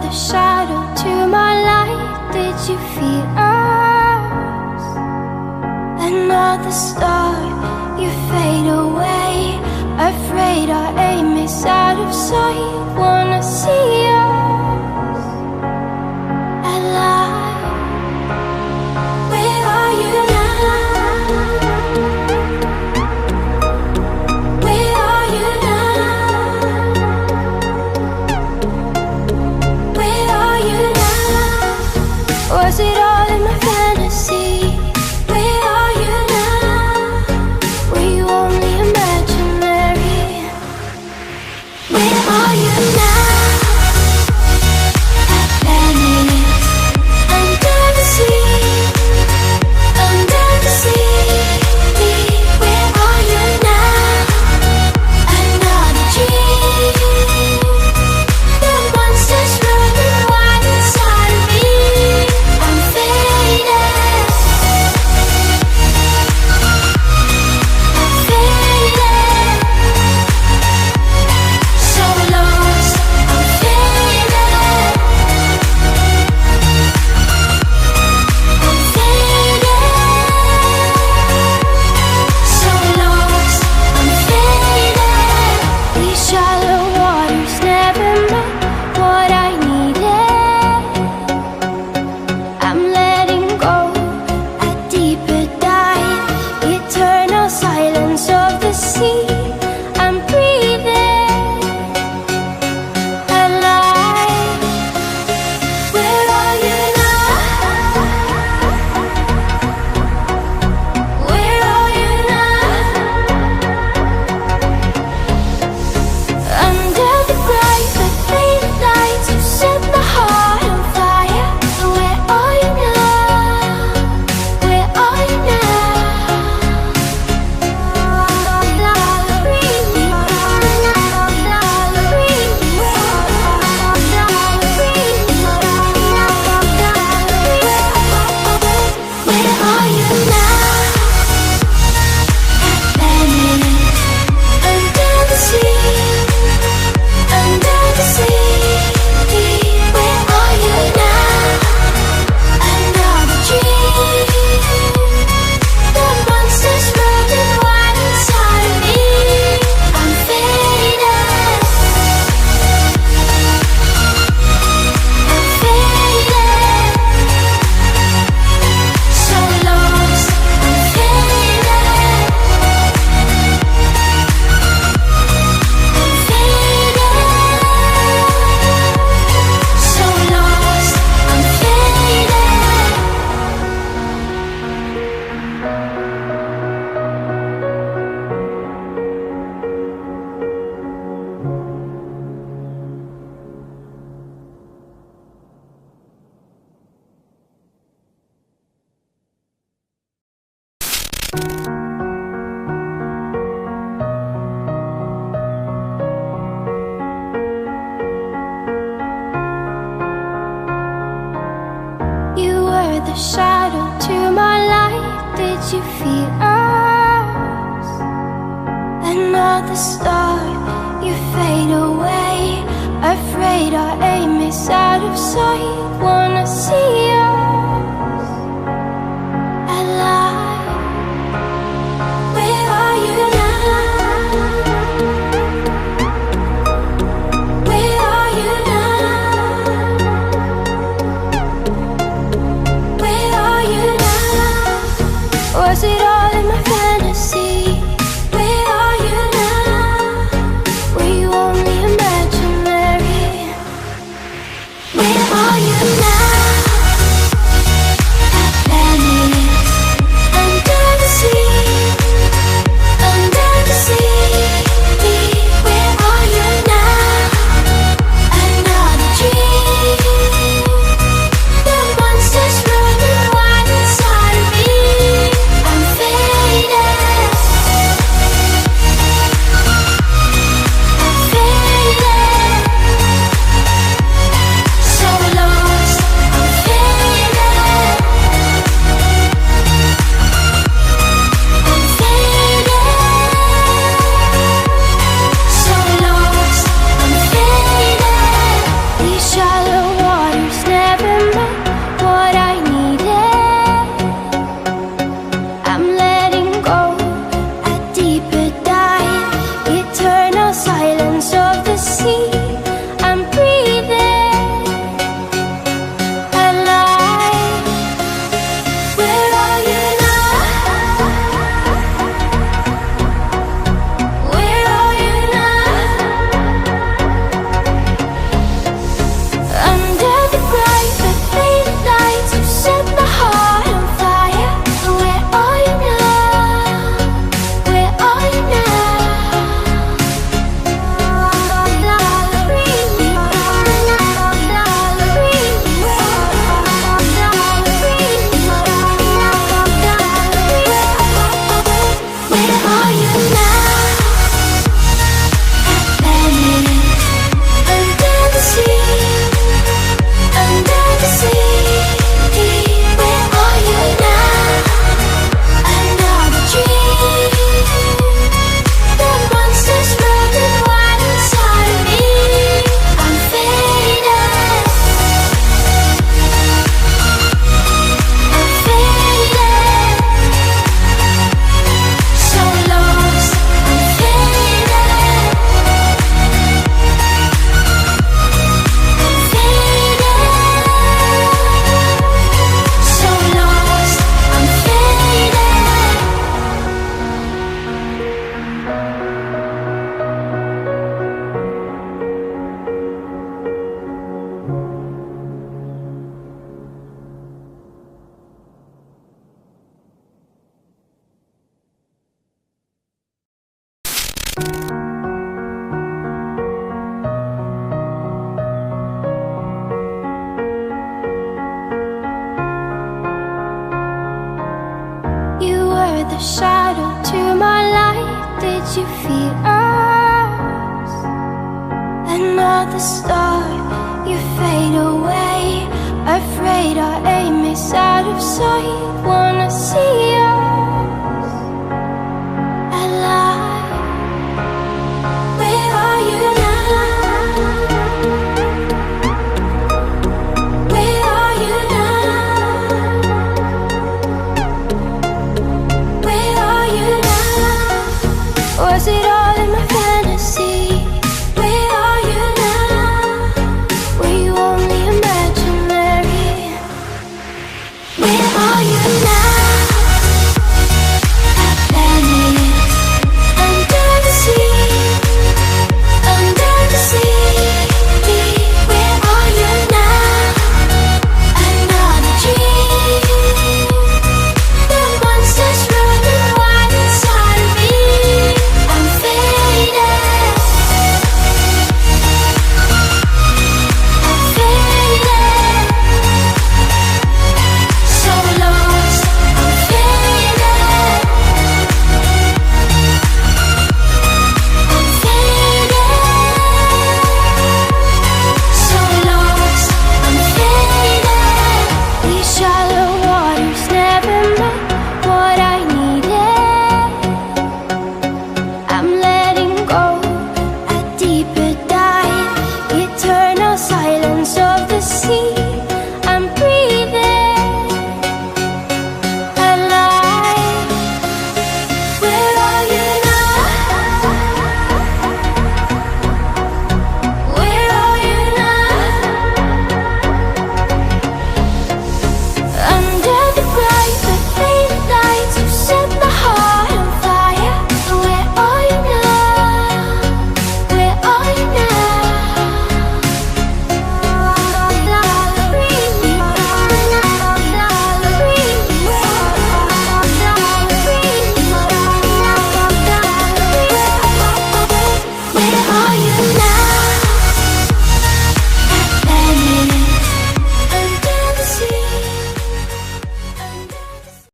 the shadow to my light. Did you feel us? Another star, you fade away. Afraid our aim is out of sight. Wanna see us alive. Where are you now? Where are you now? Where are you now? Was it all in my fantasy? Where are you now? Were you only imaginary? Where are you now? At Venice, under the sea, under the sea. Where are you now? Another dream. The monsters running wild inside of me. I'm faded. I'm faded. So lost. I'm faded. I'm faded. So lost. I'm faded. These shallow waters never met what I needed. I'm letting go a deeper dive. Eternal silence of the sea. I'm breathing alive. Where are you now? Where are you now? Under the bright but faded lights, you set my heart on fire. Where are you now? Where are you now? Where are you now? At Venice, under the sea, under the sea. Where are you now? Another dream. The monsters running wild inside of me. I'm faded. I'm faded. So lost. I'm faded. I'm faded. So lost. I'm faded. You were the shadow to my light. Did you feel us? Another star, you fade away. Afraid our aim is out of sight. Wanna see us alive. Where are you now? Where are you now? Where are you now? Was it all in my fantasy? Where are you now? Were you only imaginary? Where are you now? the shadow to my light. Did you feel us? Another star, you fade away. Afraid our aim is out of sight. Wanna see